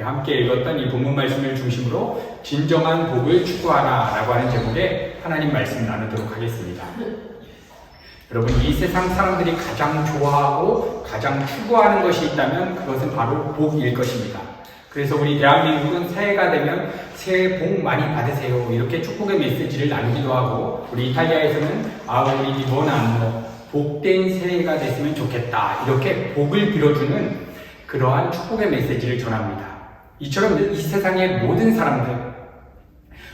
함께 읽었던 이 본문 말씀을 중심으로 진정한 복을 추구하라 라고 하는 제목의 하나님 말씀 나누도록 하겠습니다. 여러분, 이 세상 사람들이 가장 좋아하고 가장 추구하는 것이 있다면 그것은 바로 복일 것입니다. 그래서 우리 대한민국은 새해가 되면 새해 복 많이 받으세요 이렇게 축복의 메시지를 나누기도 하고, 우리 이탈리아에서는 우리 리보나노 복된 새해가 됐으면 좋겠다 이렇게 복을 빌어주는 그러한 축복의 메시지를 전합니다. 이처럼 이 세상의 모든 사람들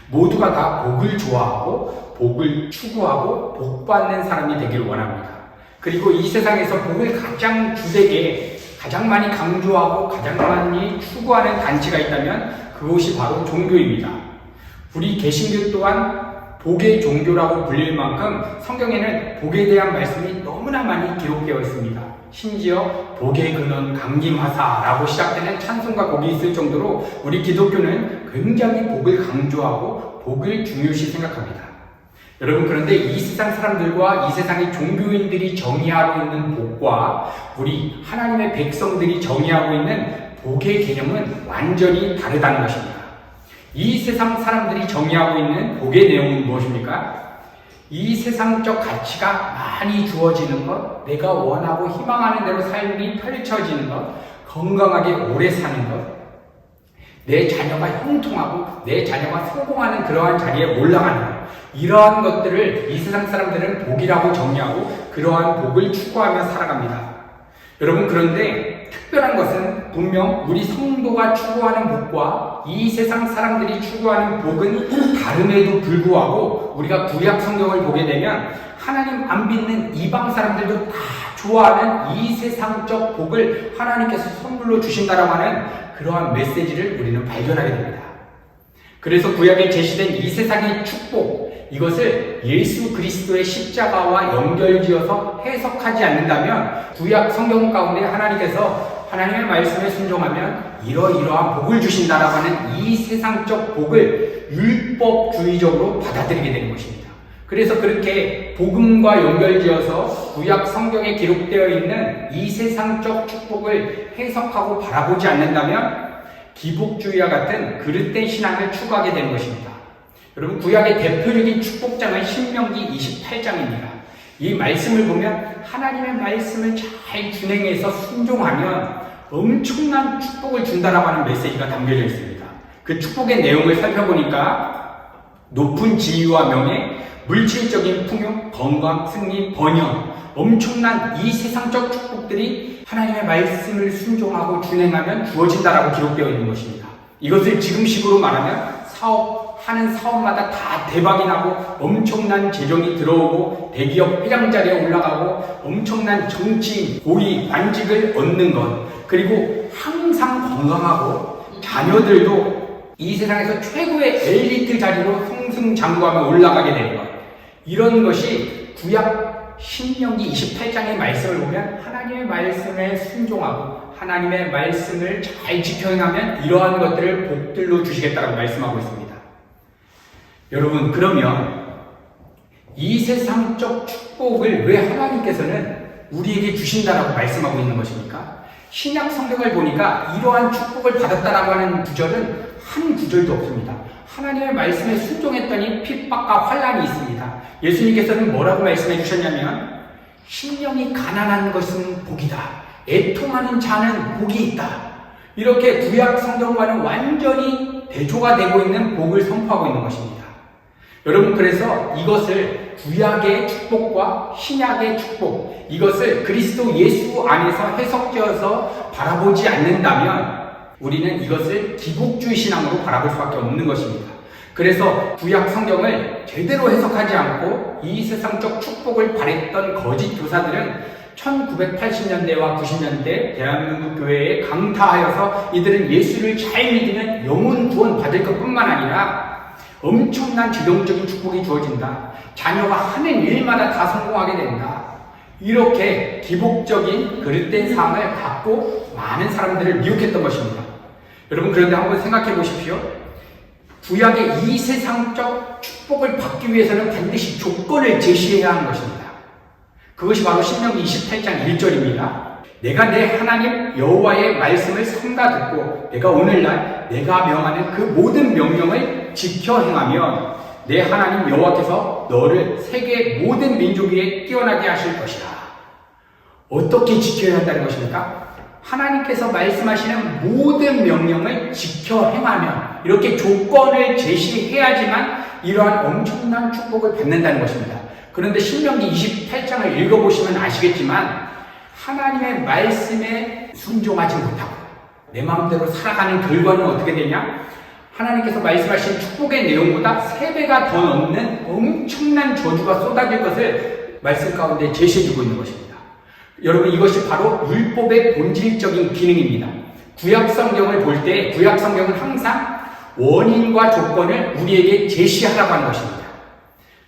모두가 다 복을 좋아하고 복을 추구하고 복받는 사람이 되기를 원합니다. 그리고 이 세상에서 복을 가장 주되게 가장 많이 강조하고 가장 많이 추구하는 단체가 있다면 그것이 바로 종교입니다. 우리 개신교 또한 복의 종교라고 불릴 만큼 성경에는 복에 대한 말씀이 너무나 많이 기록되어 있습니다. 심지어 복의 근원 강림하사라고 시작되는 찬송가 곡이 있을 정도로 우리 기독교는 굉장히 복을 강조하고 복을 중요시 생각합니다. 여러분, 그런데 이 세상 사람들과 이 세상의 종교인들이 정의하고 있는 복과 우리 하나님의 백성들이 정의하고 있는 복의 개념은 완전히 다르다는 것입니다. 이 세상 사람들이 정의하고 있는 복의 내용은 무엇입니까? 이 세상적 가치가 많이 주어지는 것, 내가 원하고 희망하는 대로 삶이 펼쳐지는 것, 건강하게 오래 사는 것, 내 자녀가 형통하고 내 자녀가 성공하는 그러한 자리에 올라가는 것, 이러한 것들을 이 세상 사람들은 복이라고 정의하고 그러한 복을 추구하며 살아갑니다. 여러분, 그런데 특별한 것은 분명 우리 성도가 추구하는 복과 이 세상 사람들이 추구하는 복은 다름에도 불구하고 우리가 구약 성경을 보게 되면 하나님 안 믿는 이방 사람들도 다 좋아하는 이 세상적 복을 하나님께서 선물로 주신다라고 하는 그러한 메시지를 우리는 발견하게 됩니다. 그래서 구약에 제시된 이 세상의 축복, 이것을 예수 그리스도의 십자가와 연결지어서 해석하지 않는다면 구약 성경 가운데 하나님께서 하나님의 말씀에 순종하면 이러이러한 복을 주신다라고 하는 이 세상적 복을 율법주의적으로 받아들이게 되는 것입니다. 그래서 그렇게 복음과 연결지어서 구약 성경에 기록되어 있는 이 세상적 축복을 해석하고 바라보지 않는다면 기복주의와 같은 그릇된 신앙을 추구하게 되는 것입니다. 여러분, 구약의 대표적인 축복장은 신명기 28장입니다. 이 말씀을 보면 하나님의 말씀을 잘 준행해서 순종하면 엄청난 축복을 준다라고 하는 메시지가 담겨져 있습니다. 그 축복의 내용을 살펴보니까 높은 지위와 명예, 물질적인 풍요, 건강, 승리, 번영, 엄청난 이 세상적 축복들이 하나님의 말씀을 순종하고 준행하면 주어진다라고 기록되어 있는 것입니다. 이것을 지금식으로 말하면 하는 사업마다 다 대박이 나고 엄청난 재정이 들어오고 대기업 회장 자리에 올라가고 엄청난 정치, 고위, 관직을 얻는 것, 그리고 항상 건강하고 자녀들도 이 세상에서 최고의 엘리트 자리로 승승장구하며 올라가게 되는 것, 이런 것이 구약 신명기 28장의 말씀을 보면 하나님의 말씀에 순종하고 하나님의 말씀을 잘 지켜 행하면 이러한 것들을 복들로 주시겠다고 말씀하고 있습니다. 여러분, 그러면 이 세상적 축복을 왜 하나님께서는 우리에게 주신다라고 말씀하고 있는 것입니까? 신약 성경을 보니까 이러한 축복을 받았다라고 하는 구절은 한 구절도 없습니다. 하나님의 말씀에 순종했더니 핍박과 환난이 있습니다. 예수님께서는 뭐라고 말씀해 주셨냐면 심령이 가난한 것은 복이다, 애통하는 자는 복이 있다, 이렇게 구약 성경과는 완전히 대조가 되고 있는 복을 선포하고 있는 것입니다. 여러분, 그래서 이것을 구약의 축복과 신약의 축복, 이것을 그리스도 예수 안에서 해석되어서 바라보지 않는다면 우리는 이것을 기복주의 신앙으로 바라볼 수밖에 없는 것입니다. 그래서 구약 성경을 제대로 해석하지 않고 이 세상적 축복을 바랬던 거짓 교사들은 1980년대와 90년대 대한민국 교회에 강타하여서 이들은 예수를 잘 믿으면 영혼 구원 받을 것뿐만 아니라 엄청난 재정적인 축복이 주어진다, 자녀가 하는 일마다 다 성공하게 된다, 이렇게 기복적인 그릇된 삶을 갖고 많은 사람들을 미혹했던 것입니다. 여러분, 그런데 한번 생각해 보십시오. 구약의 이 세상적 축복을 받기 위해서는 반드시 조건을 제시해야 하는 것입니다. 그것이 바로 신명기 28장 1절입니다. 내가 내 하나님 여호와의 말씀을 삼가 듣고 내가 오늘날 내가 명하는 그 모든 명령을 지켜 행하면 내 하나님 여호와께서 너를 세계 모든 민족 위에 뛰어나게 하실 것이라. 어떻게 지켜야 한다는 것입니까? 하나님께서 말씀하시는 모든 명령을 지켜 행하면, 이렇게 조건을 제시해야지만 이러한 엄청난 축복을 받는다는 것입니다. 그런데 신명기 28장을 읽어보시면 아시겠지만 하나님의 말씀에 순종하지 못하고 내 마음대로 살아가는 결과는 어떻게 되냐? 하나님께서 말씀하신 축복의 내용보다 3배가 더 넘는 엄청난 저주가 쏟아질 것을 말씀 가운데 제시해주고 있는 것입니다. 여러분, 이것이 바로 율법의 본질적인 기능입니다. 구약 성경을 볼 때 구약 성경은 항상 원인과 조건을 우리에게 제시하라고 하는 것입니다.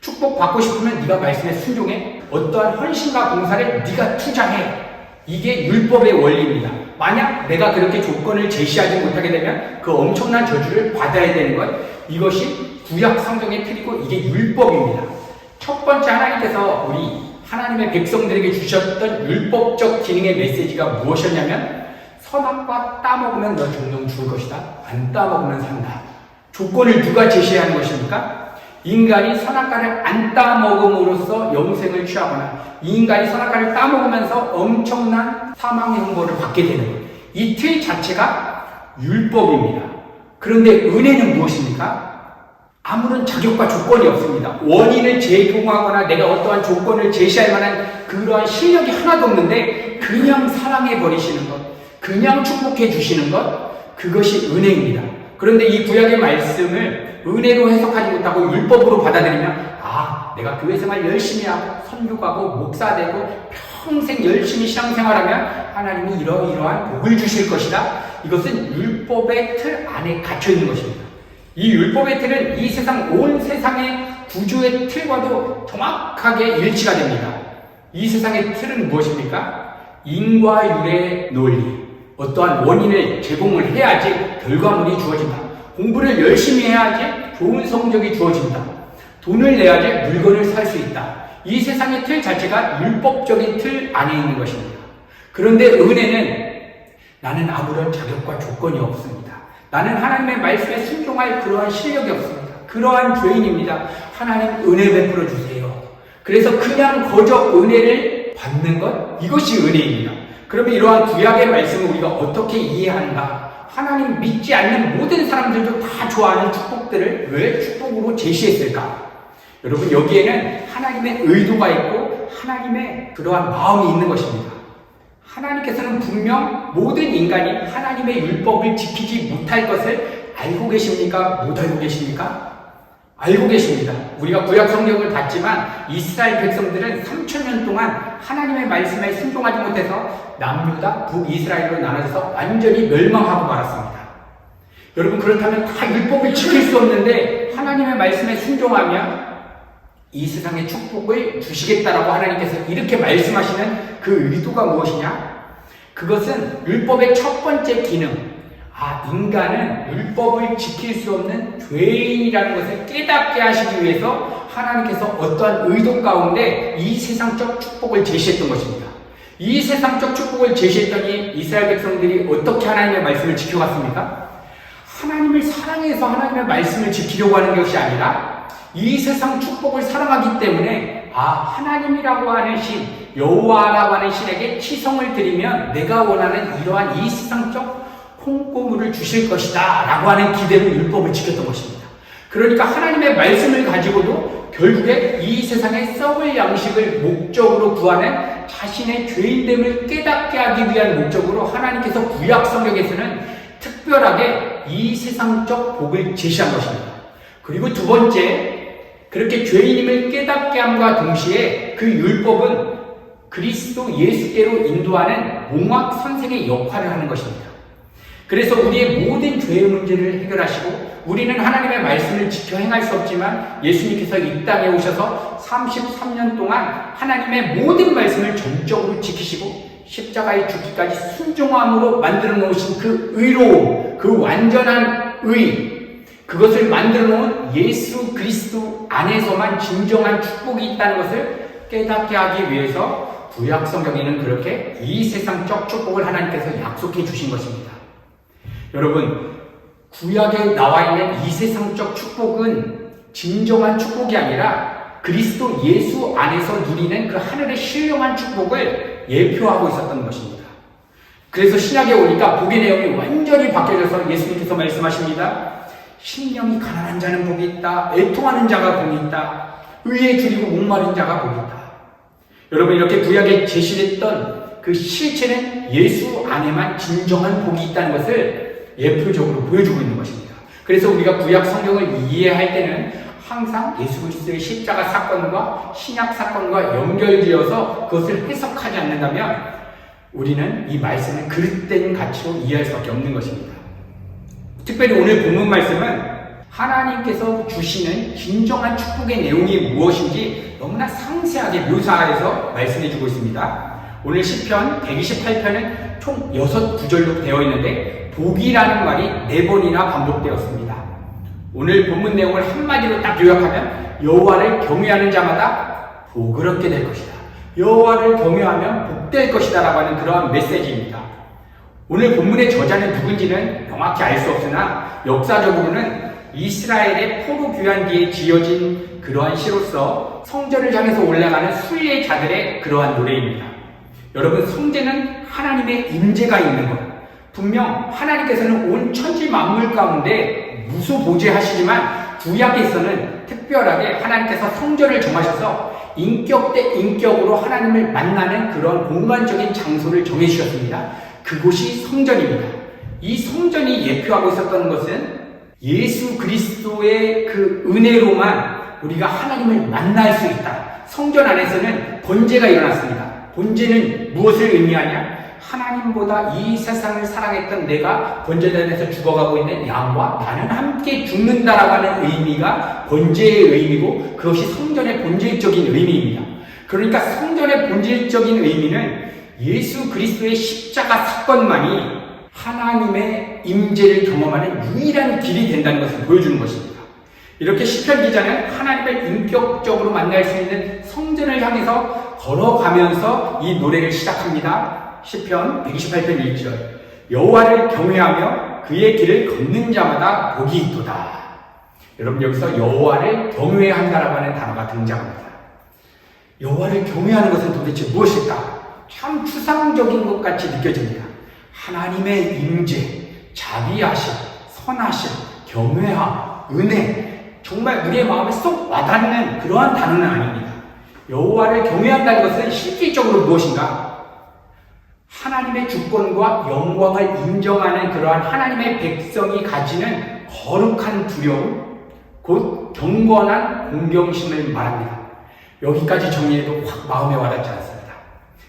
축복 받고 싶으면 네가 말씀에 순종해. 어떠한 헌신과 봉사를 네가 투자해. 이게 율법의 원리입니다. 만약 내가 그렇게 조건을 제시하지 못하게 되면 그 엄청난 저주를 받아야 되는 것, 이것이 구약 성경의 틀이고 이게 율법입니다. 첫 번째, 하나님께서 우리 하나님의 백성들에게 주셨던 율법적 기능의 메시지가 무엇이었냐면 선악과 따먹으면 너 종종 죽을 것이다. 안 따먹으면 산다. 조건을 누가 제시하는 것입니까? 인간이 선악과를 안 따먹음으로써 영생을 취하거나 인간이 선악과를 따먹으면서 엄청난 사망의 형벌을 받게 되는 것. 이 틀 자체가 율법입니다. 그런데 은혜는 무엇입니까? 아무런 자격과 조건이 없습니다. 원인을 제공하거나 내가 어떠한 조건을 제시할 만한 그러한 실력이 하나도 없는데 그냥 사랑해 버리시는 것, 그냥 축복해 주시는 것, 그것이 은혜입니다. 그런데 이 구약의 말씀을 은혜로 해석하지 못하고 율법으로 받아들이면 내가 교회생활 열심히 하고 선교가고 목사되고 평생 열심히 신앙생활하면 하나님이 이러이러한 복을 주실 것이다. 이것은 율법의 틀 안에 갇혀있는 것입니다. 이 율법의 틀은 이 세상, 온 세상의 구조의 틀과도 정확하게 일치가 됩니다. 이 세상의 틀은 무엇입니까? 인과율의 논리. 어떠한 원인을 제공을 해야지 결과물이 주어진다. 공부를 열심히 해야지 좋은 성적이 주어진다. 돈을 내야지 물건을 살 수 있다. 이 세상의 틀 자체가 율법적인 틀 안에 있는 것입니다. 그런데 은혜는 나는 아무런 자격과 조건이 없습니다. 나는 하나님의 말씀에 순종할 그러한 실력이 없습니다. 그러한 죄인입니다. 하나님 은혜 베풀어 주세요. 그래서 그냥 거저 은혜를 받는 것, 이것이 은혜입니다. 그러면 이러한 구약의 말씀을 우리가 어떻게 이해하는가? 하나님 믿지 않는 모든 사람들도 다 좋아하는 축복들을 왜 축복으로 제시했을까? 여러분, 여기에는 하나님의 의도가 있고 하나님의 그러한 마음이 있는 것입니다. 하나님께서는 분명 모든 인간이 하나님의 율법을 지키지 못할 것을 알고 계십니까? 못 알고 계십니까? 알고 계십니다. 우리가 구약 성경을 봤지만 이스라엘 백성들은 3000년 동안 하나님의 말씀에 순종하지 못해서 남유다, 북이스라엘로 나눠져서 완전히 멸망하고 말았습니다. 여러분, 그렇다면 다 율법을 지킬 수 없는데 하나님의 말씀에 순종하면 이 세상에 축복을 주시겠다라고 하나님께서 이렇게 말씀하시는 그 의도가 무엇이냐? 그것은 율법의 첫 번째 기능, 인간은 율법을 지킬 수 없는 죄인이라는 것을 깨닫게 하시기 위해서 하나님께서 어떠한 의도 가운데 이 세상적 축복을 제시했던 것입니다. 이 세상적 축복을 제시했더니 이스라엘 백성들이 어떻게 하나님의 말씀을 지켜갔습니까? 하나님을 사랑해서 하나님의 말씀을 지키려고 하는 것이 아니라 이 세상 축복을 사랑하기 때문에 하나님이라고 하는 신, 여호와라고 하는 신에게 치성을 드리면 내가 원하는 이러한 이 세상적 콩고물을 주실 것이다 라고 하는 기대로 율법을 지켰던 것입니다. 그러니까 하나님의 말씀을 가지고도 결국에 이 세상에 썩을 양식을 목적으로 구하는 자신의 죄인됨을 깨닫게 하기 위한 목적으로 하나님께서 구약 성경에서는 특별하게 이 세상적 복을 제시한 것입니다. 그리고 두 번째, 그렇게 죄인임을 깨닫게 함과 동시에 그 율법은 그리스도 예수께로 인도하는 몽학 선생의 역할을 하는 것입니다. 그래서 우리의 모든 죄의 문제를 해결하시고 우리는 하나님의 말씀을 지켜 행할 수 없지만 예수님께서 이 땅에 오셔서 33년 동안 하나님의 모든 말씀을 전적으로 지키시고 십자가에 죽기까지 순종함으로 만들어 놓으신 그 의로움, 그 완전한 의, 그것을 만들어 놓은 예수 그리스도 안에서만 진정한 축복이 있다는 것을 깨닫게 하기 위해서 구약 성경에는 그렇게 이 세상적 축복을 하나님께서 약속해 주신 것입니다. 여러분, 구약에 나와 있는 이 세상적 축복은 진정한 축복이 아니라 그리스도 예수 안에서 누리는 그 하늘의 신령한 축복을 예표하고 있었던 것입니다. 그래서 신약에 오니까 복의 내용이 완전히 바뀌어져서 예수님께서 말씀하십니다. 심령이 가난한 자는 복이 있다. 애통하는 자가 복이 있다. 의에 줄이고 목마른 자가 복이 있다. 여러분, 이렇게 구약에 제시됐던 그 실체는 예수 안에만 진정한 복이 있다는 것을 예표적으로 보여주고 있는 것입니다. 그래서 우리가 구약 성경을 이해할 때는 항상 예수 그리스도의 십자가 사건과 신약 사건과 연결지어서 그것을 해석하지 않는다면 우리는 이 말씀을 그릇된 가치로 이해할 수밖에 없는 것입니다. 특별히 오늘 본문 말씀은 하나님께서 주시는 진정한 축복의 내용이 무엇인지 너무나 상세하게 묘사해서 말씀해주고 있습니다. 오늘 시편 128편은 총 6구절로 되어 있는데 복이라는 말이 4번이나 반복되었습니다. 오늘 본문 내용을 한마디로 딱 요약하면 여호와를 경외하는 자마다 복을 얻게 될 것이다. 여호와를 경외하면 복될 것이다 라고 하는 그러한 메시지입니다. 오늘 본문의 저자는 누군지는 명확히 알 수 없으나 역사적으로는 이스라엘의 포로 귀환 뒤에 지어진 그러한 시로서 성전을 향해서 올라가는 순례자들의 그러한 노래입니다. 여러분, 성전은 하나님의 임재가 있는 것. 분명 하나님께서는 온 천지 만물 가운데 무소보재하시지만 구약에서는 특별하게 하나님께서 성전을 정하셔서 인격 대 인격으로 하나님을 만나는 그런 공간적인 장소를 정해주셨습니다. 그곳이 성전입니다. 이 성전이 예표하고 있었던 것은 예수 그리스도의 그 은혜로만 우리가 하나님을 만날 수 있다. 성전 안에서는 번제가 일어났습니다. 번제는 무엇을 의미하냐? 하나님보다 이 세상을 사랑했던 내가 번제단에서 죽어가고 있는 양과 나는 함께 죽는다라고 하는 의미가 번제의 의미고 그것이 성전의 본질적인 의미입니다. 그러니까 성전의 본질적인 의미는 예수 그리스도의 십자가 사건만이 하나님의 임재를 경험하는 유일한 길이 된다는 것을 보여주는 것입니다. 이렇게 시편 기자는 하나님을 인격적으로 만날 수 있는 성전을 향해서 걸어가면서 이 노래를 시작합니다. 시편 128편 1절 여호와를 경외하며 그의 길을 걷는 자마다 복이 있도다. 여러분, 여기서 여호와를 경외한다라고 하는 단어가 등장합니다. 여호와를 경외하는 것은 도대체 무엇일까? 참 추상적인 것 같이 느껴집니다. 하나님의 임재, 자비하심, 선하심, 경외함, 은혜, 정말 우리의 마음에 쏙 와닿는 그러한 단어는 아닙니다. 여호와를 경외한다는 것은 실질적으로 무엇인가? 하나님의 주권과 영광을 인정하는 그러한 하나님의 백성이 가지는 거룩한 두려움, 곧 경건한 공경심을 말합니다. 여기까지 정리해도 확 마음에 와닿지 않습니다.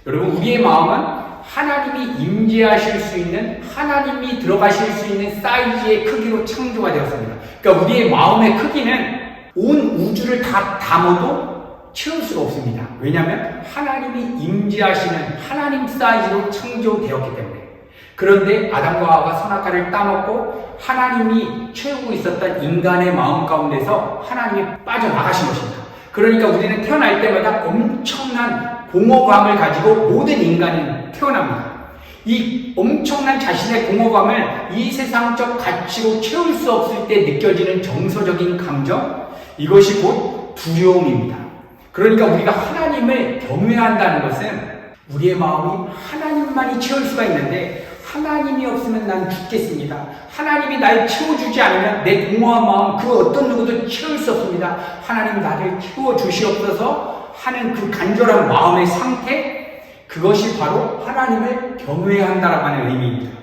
여러분, 우리의 마음은 하나님이 임재하실 수 있는, 하나님이 들어가실 수 있는 사이즈의 크기로 창조가 되었습니다. 그러니까 우리의 마음의 크기는 온 우주를 다 담아도 채울 수가 없습니다. 왜냐하면 하나님이 임재하시는 하나님 사이즈로 창조되었기 때문에. 그런데 아담과 하와가 선악과를 따먹고 하나님이 채우고 있었던 인간의 마음 가운데서 하나님이 빠져나가신 것입니다. 그러니까 우리는 태어날 때마다 엄청난 공허감을 가지고 모든 인간은 태어납니다. 이 엄청난 자신의 공허감을 이 세상적 가치로 채울 수 없을 때 느껴지는 정서적인 감정, 이것이 곧 두려움입니다. 그러니까 우리가 하나님을 경외한다는 것은 우리의 마음이 하나님만이 채울 수가 있는데 하나님이 없으면 난 죽겠습니다. 하나님이 날 채워주지 않으면 내 공허한 마음 그 어떤 누구도 채울 수 없습니다. 하나님 나를 채워주시옵소서 하는 그 간절한 마음의 상태, 그것이 바로 하나님을 경외한다라고 하는 의미입니다.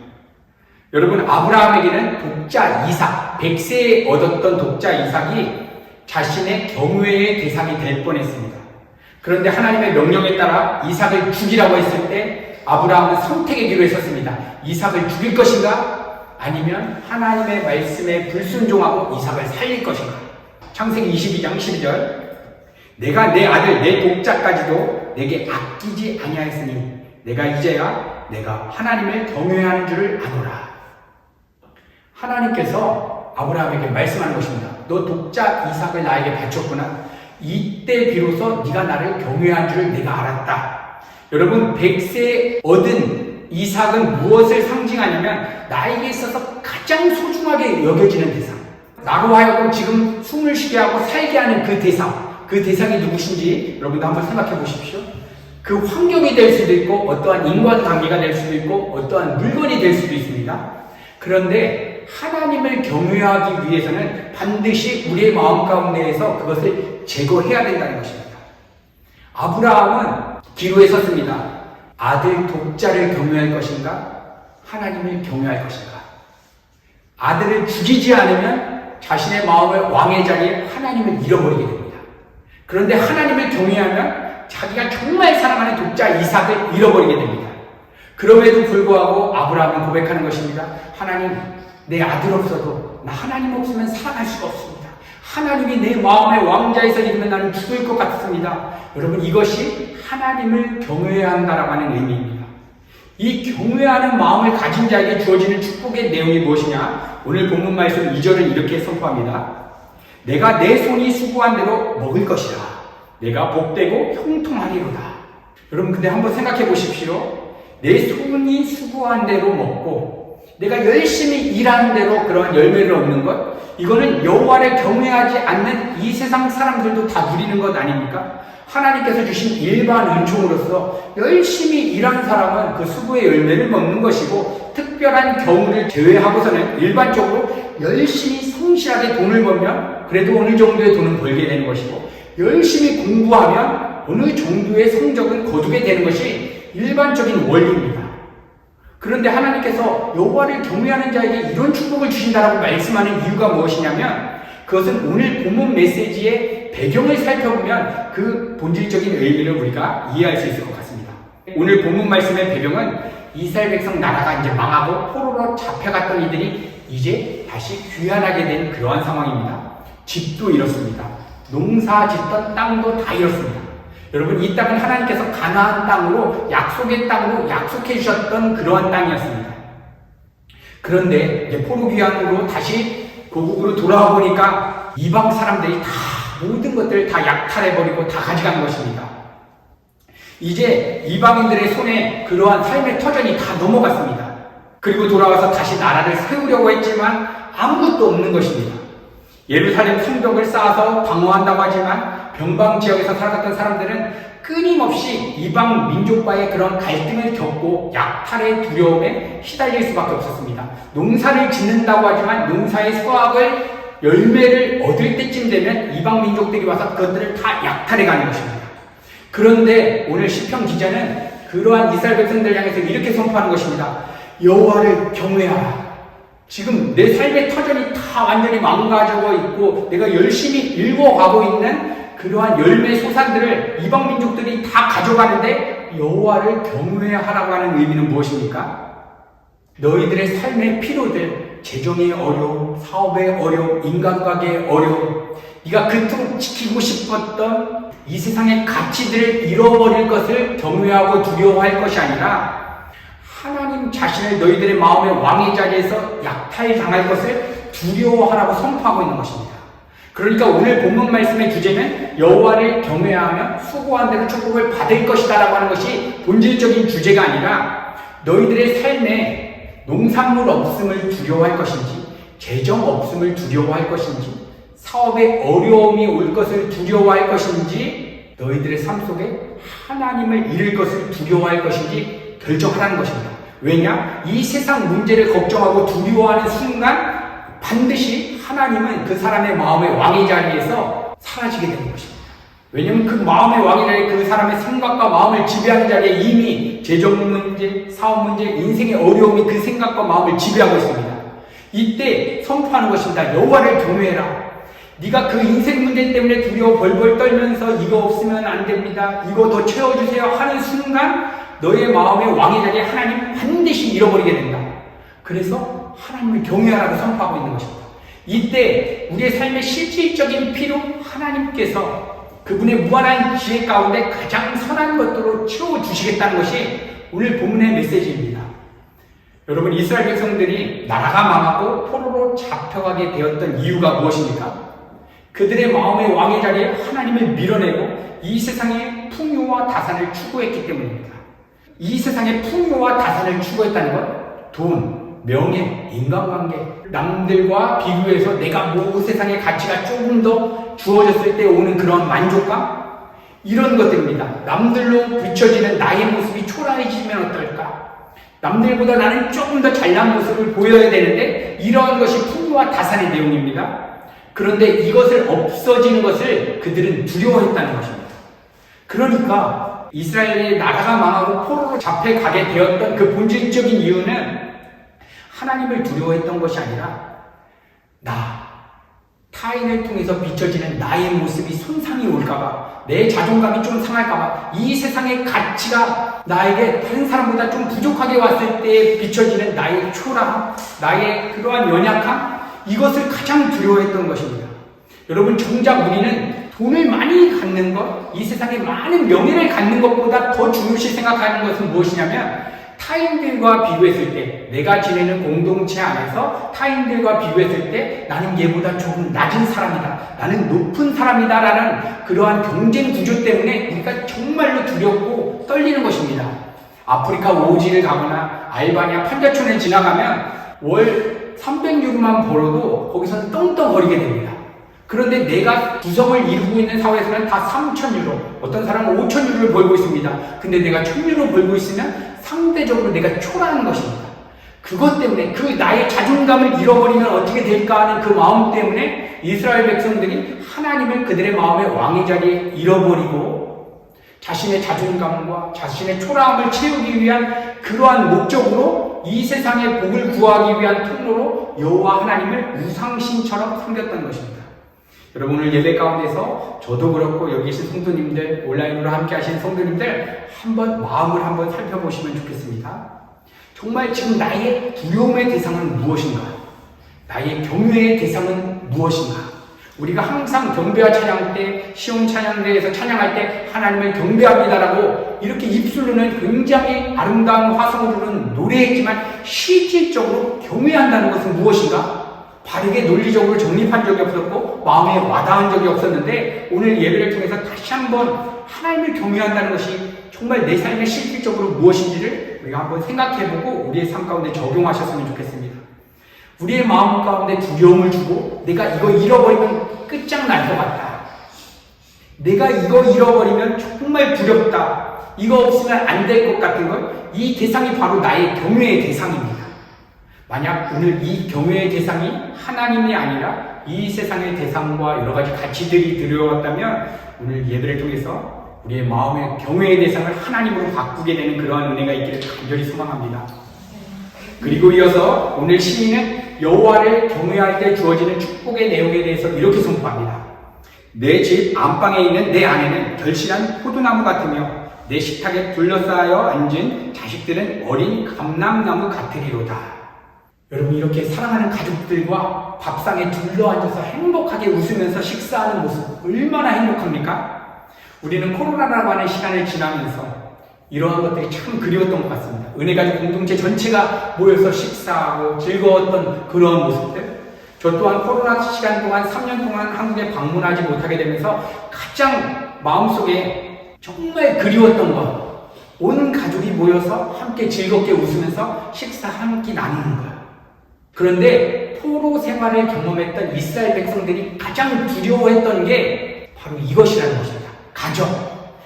여러분, 아브라함에게는 독자 이삭, 100세에 얻었던 독자 이삭이 자신의 경외의 대상이 될 뻔했습니다. 그런데 하나님의 명령에 따라 이삭을 죽이라고 했을 때 아브라함은 선택의 길을 했었습니다. 이삭을 죽일 것인가? 아니면 하나님의 말씀에 불순종하고 이삭을 살릴 것인가? 창세기 22장 12절 내가 내 아들 내 독자까지도 내게 아끼지 아니하였으니 내가 이제야 내가 하나님을 경외하는 줄을 아노라. 하나님께서 아브라함에게 말씀하는 것입니다. 너 독자 이삭을 나에게 바쳤구나. 이때 비로소 네가 나를 경외한 줄을 내가 알았다. 여러분 100세 얻은 이삭은 무엇을 상징하냐면 나에게 있어서 가장 소중하게 여겨지는 대상, 나로 하여금 지금 숨을 쉬게 하고 살게 하는 그 대상이 누구신지 여러분도 한번 생각해 보십시오. 그 환경이 될 수도 있고 어떠한 인간관계가 될 수도 있고 어떠한 물건이 될 수도 있습니다. 그런데 하나님을 경외하기 위해서는 반드시 우리의 마음 가운데에서 그것을 제거해야 된다는 것입니다. 아브라함은 기로에 섰습니다. 아들 독자를 경외할 것인가? 하나님을 경외할 것인가? 아들을 죽이지 않으면 자신의 마음을 왕의 자리에 하나님을 잃어버리게 됩니다. 그런데 하나님을 경외하면 자기가 정말 사랑하는 독자 이삭을 잃어버리게 됩니다. 그럼에도 불구하고 아브라함은 고백하는 것입니다. 하나님, 내 아들 없어도 나 하나님 없으면 살아갈 수가 없습니다. 하나님이 내 마음의 왕자에서 잃으면 나는 죽을 것 같습니다. 여러분, 이것이 하나님을 경외해야 한다라고 하는 의미입니다. 이 경외하는 마음을 가진 자에게 주어지는 축복의 내용이 무엇이냐? 오늘 본문 말씀 2절은 이렇게 선포합니다. 내가 내 손이 수고한 대로 먹을 것이라. 내가 복되고 형통하리로다. 여러분, 근데 한번 생각해 보십시오. 내 손이 수고한 대로 먹고 내가 열심히 일하는 대로 그러한 열매를 얻는 것, 이거는 여호와를 경외하지 않는 이 세상 사람들도 다 누리는 것 아닙니까? 하나님께서 주신 일반 은총으로서 열심히 일하는 사람은 그 수고의 열매를 먹는 것이고, 특별한 경우를 제외하고서는 일반적으로 열심히 성실하게 돈을 벌면 그래도 어느 정도의 돈은 벌게 되는 것이고, 열심히 공부하면 어느 정도의 성적은 거두게 되는 것이 일반적인 원리입니다. 그런데 하나님께서 여호와를 경외하는 자에게 이런 축복을 주신다라고 말씀하는 이유가 무엇이냐면, 그것은 오늘 본문 메시지의 배경을 살펴보면 그 본질적인 의미를 우리가 이해할 수 있을 것 같습니다. 오늘 본문 말씀의 배경은 이스라엘 백성 나라가 이제 망하고 포로로 잡혀갔던 이들이 이제 다시 귀환하게 된 그러한 상황입니다. 집도 잃었습니다. 농사 짓던 땅도 다 잃었습니다. 여러분, 이 땅은 하나님께서 가나안 땅으로, 약속의 땅으로 약속해 주셨던 그러한 땅이었습니다. 그런데 이제 포로 귀환으로 다시 고국으로 돌아와 보니까 이방 사람들이 다 모든 것들을 다 약탈해버리고 다 가져간 것입니다. 이제 이방인들의 손에 그러한 삶의 터전이 다 넘어갔습니다. 그리고 돌아와서 다시 나라를 세우려고 했지만 아무것도 없는 것입니다. 예루살렘 성벽을 쌓아서 방어한다고 하지만 변방 지역에서 살았던 사람들은 끊임없이 이방 민족과의 그런 갈등을 겪고 약탈의 두려움에 시달릴 수밖에 없었습니다. 농사를 짓는다고 하지만 농사의 수확을, 열매를 얻을 때쯤 되면 이방 민족들이 와서 그것들을 다 약탈해 가는 것입니다. 그런데 오늘 시편 기자는 그러한 이스라엘 백성들 향해서 이렇게 선포하는 것입니다. 여호와를 경외하라. 지금 내 삶의 터전이 다 완전히 망가져 있고 내가 열심히 읽어가고 있는 그러한 열매 소산들을 이방 민족들이 다 가져가는데 여호와를 경외하라고 하는 의미는 무엇입니까? 너희들의 삶의 피로들, 재정의 어려움, 사업의 어려움, 인간관계의 어려움, 네가 그토록 지키고 싶었던 이 세상의 가치들을 잃어버릴 것을 경외하고 두려워할 것이 아니라 하나님 자신을 너희들의 마음의 왕의 자리에서 약탈당할 것을 두려워하라고 선포하고 있는 것입니다. 그러니까 오늘 본문 말씀의 주제는 여호와를 경외하며 수고한 대로 축복을 받을 것이다 라고 하는 것이 본질적인 주제가 아니라 너희들의 삶에 농산물 없음을 두려워할 것인지, 재정 없음을 두려워할 것인지, 사업에 어려움이 올 것을 두려워할 것인지, 너희들의 삶 속에 하나님을 잃을 것을 두려워할 것인지 결정하라는 것입니다. 왜냐? 이 세상 문제를 걱정하고 두려워하는 순간 반드시 하나님은 그 사람의 마음의 왕의 자리에서 사라지게 되는 것입니다. 왜냐하면 그 마음의 왕의 자리에 그 사람의 생각과 마음을 지배하는 자리에 이미 재정 문제, 사업 문제, 인생의 어려움이 그 생각과 마음을 지배하고 있습니다. 이때 선포하는 것입니다. 여호와를 경외해라. 네가 그 인생 문제 때문에 두려워 벌벌 떨면서 이거 없으면 안 됩니다, 이거 더 채워주세요 하는 순간 너의 마음의 왕의 자리에 하나님 반드시 잃어버리게 된다. 그래서 하나님을 경외하라고 선포하고 있는 것입니다. 이때 우리의 삶의 실질적인 필요, 하나님께서 그분의 무한한 지혜 가운데 가장 선한 것들로 채워주시겠다는 것이 오늘 본문의 메시지입니다. 여러분, 이스라엘 백성들이 나라가 망하고 포로로 잡혀가게 되었던 이유가 무엇입니까? 그들의 마음의 왕의 자리에 하나님을 밀어내고 이 세상에 세상의 풍요와 다산을 추구했기 때문입니다. 이 세상의 풍요와 다산을 추구했다는 건 돈, 명예, 인간관계, 남들과 비교해서 내가 세상의 가치가 조금 더 주어졌을 때 오는 그런 만족감, 이런 것들입니다. 남들로 비춰지는 나의 모습이 초라해지면 어떨까? 남들보다 나는 조금 더 잘난 모습을 보여야 되는데 이러한 것이 풍요와 다산의 내용입니다. 그런데 이것을 없어지는 것을 그들은 두려워했다는 것입니다. 그러니까 이스라엘의 나라가 망하고 포로로 잡혀가게 되었던 그 본질적인 이유는 하나님을 두려워했던 것이 아니라 타인을 통해서 비춰지는 나의 모습이 손상이 올까봐, 내 자존감이 좀 상할까봐, 이 세상의 가치가 나에게 다른 사람보다 좀 부족하게 왔을 때 비춰지는 나의 초라함, 나의 그러한 연약함, 이것을 가장 두려워했던 것입니다. 여러분, 정작 우리는 돈을 많이 갖는 것, 이 세상에 많은 명예를 갖는 것보다 더 중요시 생각하는 것은 무엇이냐면 타인들과 비교했을 때, 내가 지내는 공동체 안에서 타인들과 비교했을 때 나는 얘보다 조금 낮은 사람이다, 나는 높은 사람이다 라는 그러한 경쟁 구조 때문에 우리가 정말로 두렵고 떨리는 것입니다. 아프리카 오지를 가거나 알바니아 판자촌을 지나가면 월 300유로만 벌어도 거기서는 떵떵거리게 됩니다. 그런데 내가 구성을 이루고 있는 사회에서는 다 3,000유로, 어떤 사람은 5,000유로를 벌고 있습니다. 근데 내가 1,000유로 벌고 있으면 상대적으로 내가 초라한 것입니다. 그것 때문에 그 나의 자존감을 잃어버리면 어떻게 될까 하는 그 마음 때문에 이스라엘 백성들이 하나님을 그들의 마음의 왕의 자리에 잃어버리고 자신의 자존감과 자신의 초라함을 채우기 위한 그러한 목적으로 이 세상의 복을 구하기 위한 통로로 여호와 하나님을 우상신처럼 섬겼던 것입니다. 여러분, 오늘 예배 가운데서 저도 그렇고 여기 계신 성도님들, 온라인으로 함께 하신 성도님들 마음을 한번 살펴보시면 좋겠습니다. 정말 지금 나의 두려움의 대상은 무엇인가? 나의 경외의 대상은 무엇인가? 우리가 항상 경배와 찬양 때, 시온 찬양대에서 찬양할 때 하나님을 경배합니다라고 이렇게 입술로는 굉장히 아름다운 화성으로는 노래했지만 실질적으로 경외한다는 것은 무엇인가? 바르게 논리적으로 정립한 적이 없었고 마음에 와닿은 적이 없었는데 오늘 예배를 통해서 다시 한번 하나님을 경외한다는 것이 정말 내 삶에 실질적으로 무엇인지를 우리가 한번 생각해보고 우리의 삶 가운데 적용하셨으면 좋겠습니다. 우리의 마음 가운데 두려움을 주고 내가 이거 잃어버리면 끝장날 것 같다, 내가 이거 잃어버리면 정말 두렵다, 이거 없으면 안 될 것 같은 것, 이 대상이 바로 나의 경외의 대상입니다. 만약 오늘 이 경외의 대상이 하나님이 아니라 이 세상의 대상과 여러 가지 가치들이 들어왔다면 오늘 예배를 통해서 우리의 마음의 경외의 대상을 하나님으로 바꾸게 되는 그러한 은혜가 있기를 간절히 소망합니다. 그리고 이어서 오늘 시인은 여호와를 경외할 때 주어지는 축복의 내용에 대해서 이렇게 선포합니다. 내 집 안방에 있는 내 아내는 결실한 포도나무 같으며 내 식탁에 둘러싸여 앉은 자식들은 어린 감람나무 같으리로다. 여러분, 이렇게 사랑하는 가족들과 밥상에 둘러앉아서 행복하게 웃으면서 식사하는 모습 얼마나 행복합니까? 우리는 코로나라고 하는 시간을 지나면서 이러한 것들이 참 그리웠던 것 같습니다. 은혜가족 공동체 전체가 모여서 식사하고 즐거웠던 그러한 모습들, 저 또한 코로나 시간 동안 3년 동안 한국에 방문하지 못하게 되면서 가장 마음속에 정말 그리웠던 것, 온 가족이 모여서 함께 즐겁게 웃으면서 식사 한 끼 나누는 것. 그런데 포로 생활을 경험했던 이스라엘 백성들이 가장 두려워했던 게 바로 이것이라는 것입니다. 가정.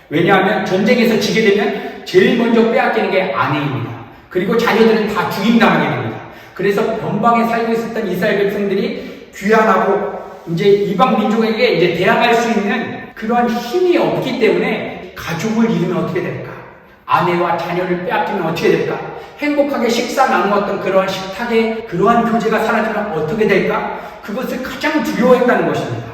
왜냐하면 전쟁에서 지게 되면 제일 먼저 빼앗기는 게 아내입니다. 그리고 자녀들은 다 죽임당하게 됩니다. 그래서 변방에 살고 있었던 이스라엘 백성들이 귀환하고 이제 이방 민족에게 이제 대항할 수 있는 그러한 힘이 없기 때문에 가족을 잃으면 어떻게 될까? 아내와 자녀를 빼앗기면 어떻게 될까? 행복하게 식사 나누었던 그러한 식탁에 그러한 교제가 사라지면 어떻게 될까? 그것을 가장 두려워했다는 것입니다.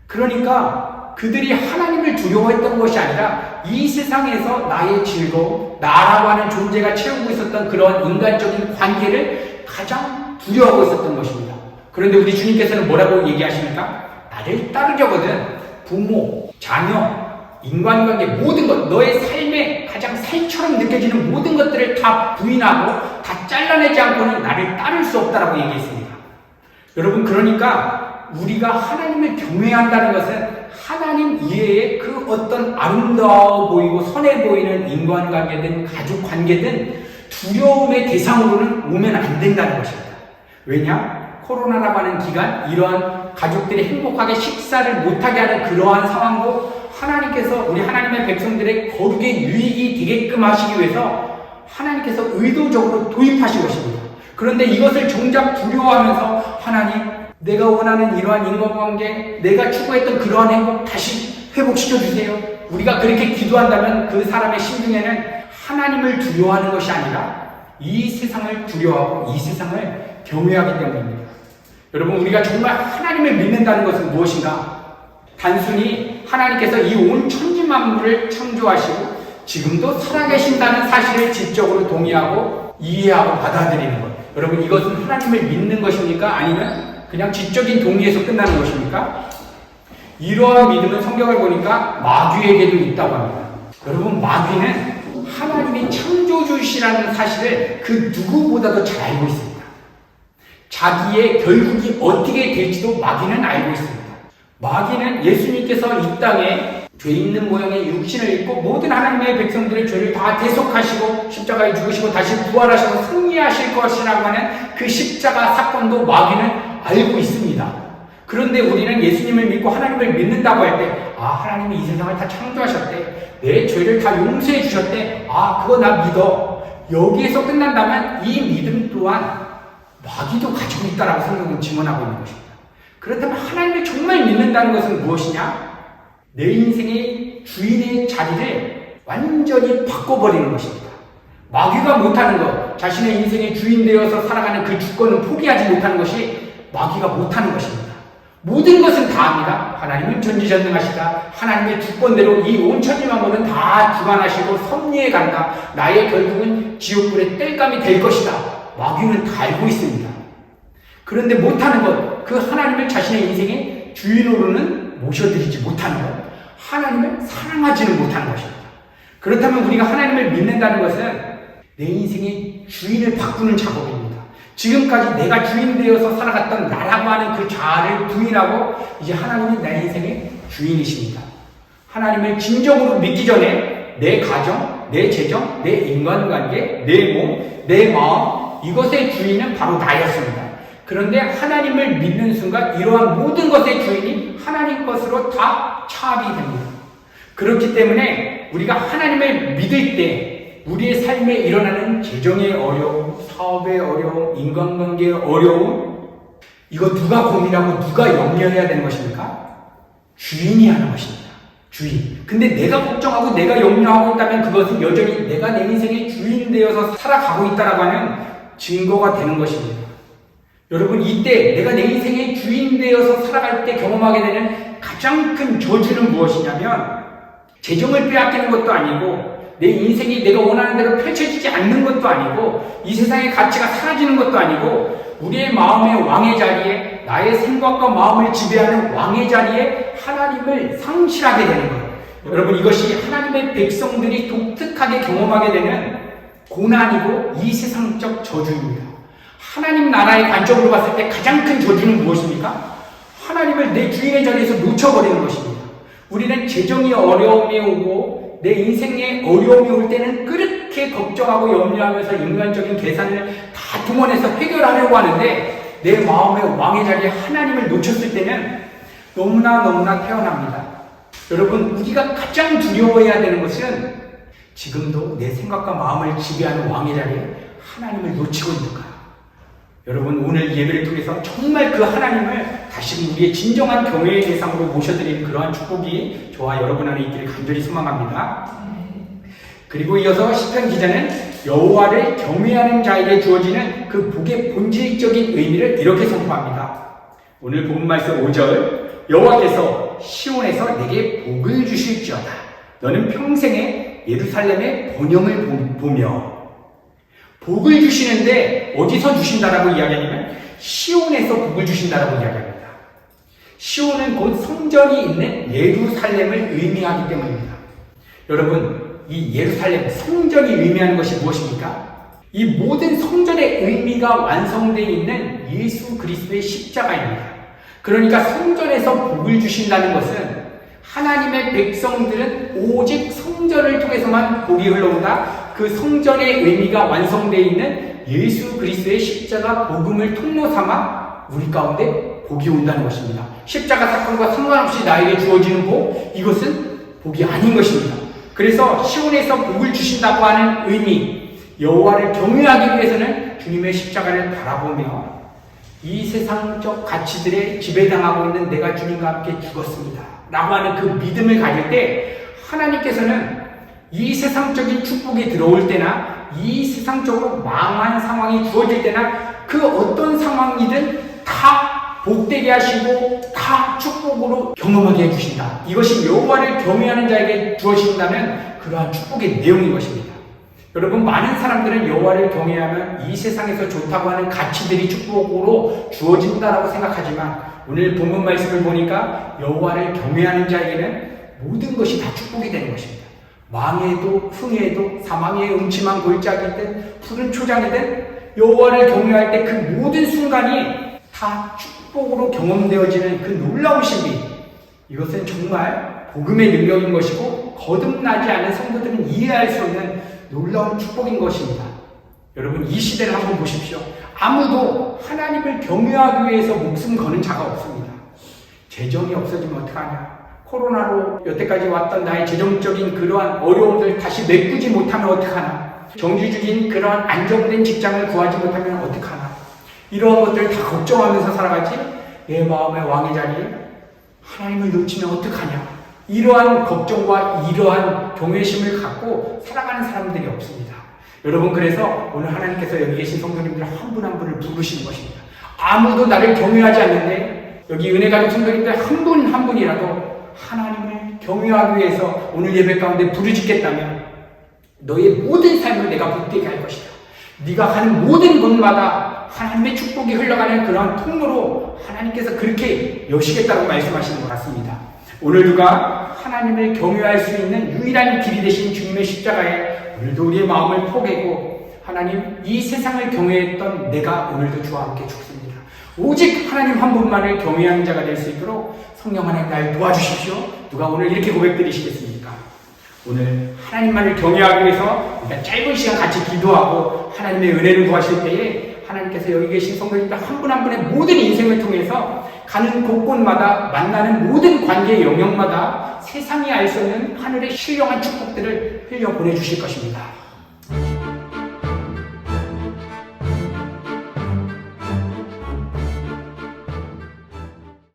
그러니까 그들이 하나님을 두려워했던 것이 아니라 이 세상에서 나의 즐거움, 나라고 하는 존재가 채우고 있었던 그러한 인간적인 관계를 가장 두려워하고 있었던 것입니다. 그런데 우리 주님께서는 뭐라고 얘기하십니까? 나를 따르려거든 부모, 자녀, 인간관계 모든 것, 너의 삶에 가장 살처럼 느껴지는 모든 것들을 다 부인하고 다 잘라내지 않고는 나를 따를 수 없다라고 얘기했습니다. 여러분, 그러니까 우리가 하나님을 경외한다는 것은 하나님 이외에 그 어떤 아름다워 보이고 선해 보이는 인간관계든 가족관계든 두려움의 대상으로는 오면 안 된다는 것입니다. 왜냐? 코로나라고 하는 기간, 이러한 가족들이 행복하게 식사를 못하게 하는 그러한 상황도 하나님께서 우리 하나님의 백성들의 거룩의 유익이 되게끔 하시기 위해서 하나님께서 의도적으로 도입하신 것입니다. 그런데 이것을 정작 두려워하면서 하나님, 내가 원하는 이러한 인간관계, 내가 추구했던 그러한 행복 다시 회복시켜주세요. 우리가 그렇게 기도한다면 그 사람의 심중에는 하나님을 두려워하는 것이 아니라 이 세상을 두려워하고 이 세상을 경외하기 때문입니다. 여러분, 우리가 정말 하나님을 믿는다는 것은 무엇인가? 단순히 하나님께서 이 온 천지만물을 창조하시고 지금도 살아계신다는 사실을 지적으로 동의하고 이해하고 받아들이는 것. 여러분, 이것은 하나님을 믿는 것입니까? 아니면 그냥 지적인 동의에서 끝나는 것입니까? 이러한 믿음은 성경을 보니까 마귀에게도 있다고 합니다. 여러분, 마귀는 하나님이 창조주시라는 사실을 그 누구보다도 잘 알고 있습니다. 자기의 결국이 어떻게 될지도 마귀는 알고 있습니다. 마귀는 예수님께서 이 땅에 죄 있는 모양의 육신을 입고 모든 하나님의 백성들의 죄를 다 대속하시고 십자가에 죽으시고 다시 부활하셔서 승리하실 것이라고 하는 그 십자가 사건도 마귀는 알고 있습니다. 그런데 우리는 예수님을 믿고 하나님을 믿는다고 할 때, 하나님이 이 세상을 다 창조하셨대, 내 죄를 다 용서해 주셨대, 그거 나 믿어. 여기에서 끝난다면 이 믿음 또한 마귀도 가지고 있다라고 성경은 증언하고 있는 것입니다. 그렇다면 하나님을 정말 믿는다는 것은 무엇이냐? 내 인생의 주인의 자리를 완전히 바꿔버리는 것입니다. 마귀가 못하는 것, 자신의 인생의 주인 되어서 살아가는 그 주권을 포기하지 못하는 것이 마귀가 못하는 것입니다. 모든 것은 다 합니다. 하나님은 전지전능하시다. 하나님의 주권대로 이 온 천지만물은 다 주관하시고 섭리해 간다. 나의 결국은 지옥불의 땔감이 될 것이다. 마귀는 다 알고 있습니다. 그런데 못하는 것, 그 하나님을 자신의 인생의 주인으로는 모셔드리지 못하는 것, 하나님을 사랑하지는 못하는 것입니다. 그렇다면 우리가 하나님을 믿는다는 것은 내 인생의 주인을 바꾸는 작업입니다. 지금까지 내가 주인 되어서 살아갔던 나라고 하는 그 자아를 부인하고 이제 하나님은 내 인생의 주인이십니다. 하나님을 진정으로 믿기 전에 내 가정, 내 재정, 내 인간관계, 내 몸, 내 마음, 이것의 주인은 바로 나였습니다. 그런데 하나님을 믿는 순간 이러한 모든 것의 주인이 하나님 것으로 다 차압이 됩니다. 그렇기 때문에 우리가 하나님을 믿을 때 우리의 삶에 일어나는 재정의 어려움, 사업의 어려움, 인간관계의 어려움, 이거 누가 고민하고 누가 염려해야 되는 것입니까? 주인이 하는 것입니다. 주인. 근데 내가 걱정하고 내가 염려하고 있다면 그것은 여전히 내가 내 인생의 주인 되어서 살아가고 있다라고 하는 증거가 되는 것입니다. 여러분, 이때 내가 내 인생의 주인 되어서 살아갈 때 경험하게 되는 가장 큰 저주는 무엇이냐면 재정을 빼앗기는 것도 아니고 내 인생이 내가 원하는 대로 펼쳐지지 않는 것도 아니고 이 세상의 가치가 사라지는 것도 아니고 우리의 마음의 왕의 자리에 나의 생각과 마음을 지배하는 왕의 자리에 하나님을 상실하게 되는 거예요. 여러분, 이것이 하나님의 백성들이 독특하게 경험하게 되는 고난이고 이 세상적 저주입니다. 하나님 나라의 관점으로 봤을 때 가장 큰 저주는 무엇입니까? 하나님을 내 주인의 자리에서 놓쳐버리는 것입니다. 우리는 재정이 어려움이 오고 내 인생에 어려움이 올 때는 그렇게 걱정하고 염려하면서 인간적인 계산을 다 동원해서 해결하려고 하는데 내 마음의 왕의 자리에 하나님을 놓쳤을 때는 너무나 태어납니다. 여러분, 우리가 가장 두려워해야 되는 것은 지금도 내 생각과 마음을 지배하는 왕의 자리에 하나님을 놓치고 있는가? 여러분, 오늘 예배를 통해서 정말 그 하나님을 다시 우리의 진정한 경외의 대상으로 모셔드리는 그러한 축복이 저와 여러분 안에 있기를 간절히 소망합니다. 그리고 이어서 시편 기자는 여호와를 경외하는 자에게 주어지는 그 복의 본질적인 의미를 이렇게 선포합니다. 오늘 본문 말씀 5절, 여호와께서 시온에서 내게 복을 주실지어다. 너는 평생에 예루살렘의 번영을 보며. 복을 주시는데 어디서 주신다라고 이야기하냐면 시온에서 복을 주신다라고 이야기합니다. 시온은 곧 성전이 있는 예루살렘을 의미하기 때문입니다. 여러분, 이 예루살렘 성전이 의미하는 것이 무엇입니까? 이 모든 성전의 의미가 완성되어 있는 예수 그리스도의 십자가입니다. 그러니까 성전에서 복을 주신다는 것은 하나님의 백성들은 오직 성전을 통해서만 복이 흘러온다. 그 성전의 의미가 완성되어 있는 예수 그리스도의 십자가 복음을 통로 삼아 우리 가운데 복이 온다는 것입니다. 십자가 사건과 상관없이 나에게 주어지는 복, 이것은 복이 아닌 것입니다. 그래서 시온에서 복을 주신다고 하는 의미, 여호와를 경외하기 위해서는 주님의 십자가를 바라보며 이 세상적 가치들에 지배당하고 있는 내가 주님과 함께 죽었습니다 라고 하는 그 믿음을 가질 때 하나님께서는 이 세상적인 축복이 들어올 때나 이 세상적으로 망한 상황이 주어질 때나 그 어떤 상황이든 다 복되게 하시고 다 축복으로 경험하게 해주신다. 이것이 여호와를 경외하는 자에게 주어진다는 그러한 축복의 내용인 것입니다. 여러분, 많은 사람들은 여호와를 경외하면 이 세상에서 좋다고 하는 가치들이 축복으로 주어진다라고 생각하지만 오늘 본문 말씀을 보니까 여호와를 경외하는 자에게는 모든 것이 다 축복이 되는 것입니다. 망해도 흥해도 사망의 음침한 골짜기든 푸른 초장이든 여호와를 경외할 때 그 모든 순간이 다 축복으로 경험되어지는 그 놀라운 신비, 이것은 정말 복음의 능력인 것이고 거듭나지 않은 성도들은 이해할 수 없는 놀라운 축복인 것입니다. 여러분, 이 시대를 한번 보십시오. 아무도 하나님을 경외하기 위해서 목숨 거는 자가 없습니다. 재정이 없어지면 어떡하냐, 코로나로 여태까지 왔던 나의 재정적인 그러한 어려움들 다시 메꾸지 못하면 어떡하나, 정규직인 그러한 안정된 직장을 구하지 못하면 어떡하나, 이러한 것들을 다 걱정하면서 살아가지 내 마음의 왕의 자리에 하나님을 놓치면 어떡하냐, 이러한 걱정과 이러한 경외심을 갖고 살아가는 사람들이 없습니다. 여러분, 그래서 오늘 하나님께서 여기 계신 성도님들 한 분 한 분을 부르시는 것입니다. 아무도 나를 경외하지 않는데 여기 은혜가족 성도님들 한 분 한 분이라도 하나님을 경외하기 위해서 오늘 예배 가운데 부르짖겠다면 너의 모든 삶을 내가 복되게 할 것이다. 네가 가는 모든 곳마다 하나님의 축복이 흘러가는 그러한 통로로 하나님께서 그렇게 여시겠다고 말씀하시는 것 같습니다. 오늘 누가 하나님을 경외할 수 있는 유일한 길이 되신 주님의 십자가에 오늘도 우리의 마음을 포개고, 하나님, 이 세상을 경외했던 내가 오늘도 주와 함께 죽습니다. 오직 하나님 한 분만을 경외하는 자가 될 수 있도록 성령 하나님 날 도와주십시오. 누가 오늘 이렇게 고백드리시겠습니까? 오늘 하나님만을 경외하기 위해서 일단 짧은 시간 같이 기도하고 하나님의 은혜를 구하실 때에 하나님께서 여기 계신 성도님들 한 분 한 분의 모든 인생을 통해서 가는 곳곳마다 만나는 모든 관계의 영역마다 세상이 알 수 없는 하늘의 신령한 축복들을 흘려 보내주실 것입니다.